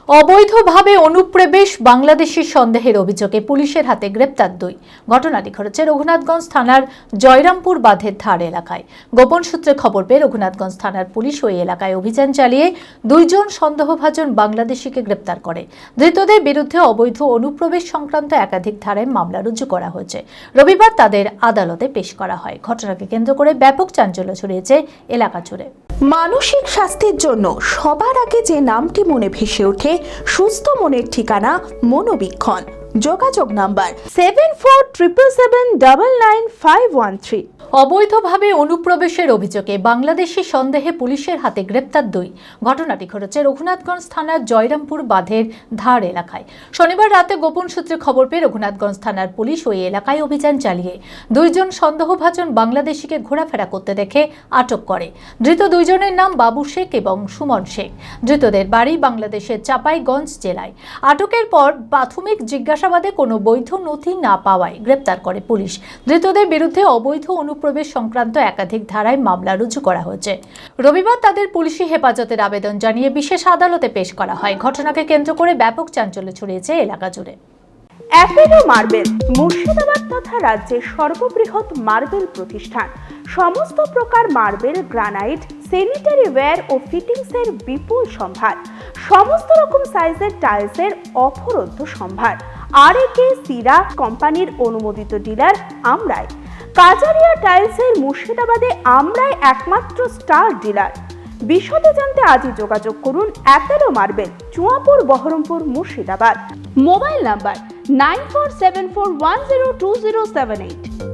অবৈধভাবে অনুপ্রবেশ বাংলাদেশি সন্দেহের অভিযোগে পুলিশের হাতে গ্রেপ্তার 2। ঘটনাটি ঘটেছে রঘুনাথগঞ্জ থানার জয়রামপুর বাঁধের ধার এলাকায়। গোপন সূত্রে খবর পেয়ে রঘুনাথগঞ্জ থানার পুলিশ ওই এলাকায় অভিযান চালিয়ে 2 জন সন্দেহভাজন বাংলাদেশিকে গ্রেপ্তার করে। ধৃতদের বিরুদ্ধে অবৈধ অনুপ্রবেশ সংক্রান্ত একাধিক ধারায় মামলা রুজু করা হয়েছে। রবিবার তাদের আদালতে পেশ করা হয়। ঘটনাকে কেন্দ্র করে ব্যাপক চাঞ্চল্য ছড়িয়েছে এলাকা জুড়ে। মানসিক স্বাস্থ্যের জন্য সবার আগে যে নামটি মনে ভেসে ওঠে, সুস্থ মনের ঠিকানা মনোবীক্ষণ। যোগাযোগ নাম্বার 7477799513। অবৈধভাবে অনুপ্রবেশের অভিযোগে বাংলাদেশি সন্দেহে পুলিশের হাতে গ্রেপ্তার 2। ঘটনাটি ঘটেছে রঘুনাথগঞ্জ থানার জয়রামপুর বাঁধের ধার এলাকায়। শনিবার রাতে গোপন সূত্রে খবর পেয়ে রঘুনাথগঞ্জ থানার পুলিশ ওই এলাকায় অভিযান চালিয়ে 2 জন সন্দেহভাজন বাংলাদেশিকে ঘোরাফেরা করতে দেখে আটক করে। ধৃত 2 জনের নাম বাবু শেখ এবং সুমন শেখ। ধৃতদের বাড়ি বাংলাদেশের চাঁপাইগঞ্জ জেলায়। আটকের পর প্রাথমিক জিজ্ঞাসাবাদে কোনো বৈধ নথি না পাওয়ায় গ্রেপ্তার করে পুলিশ। ধৃতদের বিরুদ্ধে অবৈধ অনুপ্রবেশ সংক্রান্ত একাধিক ধারায় মামলা রুজু করা হয়েছে। রবিবার তাদের পুলিশি হেফাজতের আবেদন জানিয়ে বিশেষ আদালতে পেশ করা হয়। ঘটনাকে কেন্দ্র করে ব্যাপক চাঞ্চল্য ছড়িয়েছে এলাকা জুড়ে। অ্যাপেলো মার্বেল মুর্শিদাবাদ তথা রাজ্যের সর্ববৃহৎ মার্বেল প্রতিষ্ঠান। সমস্ত প্রকার মার্বেল, গ্রানাইট, স্যানিটারি ওয়্যার ও ফিটিংসের বিপুল সম্ভার। সমস্ত রকম সাইজের টাইলসের অফুরন্ত সম্ভার। আর.এ.কে সিরা কোম্পানির অনুমোদিত ডিলার আমরাই। কাজারিয়া টাইলসের মুর্শিদাবাদে আমরাই একমাত্র স্টার ডিলার। বিশদে জানতে আজই যোগাযোগ করুন Apollo marble, Chuapur, Baharampur, Murshidabad. Mobile number 9474102078।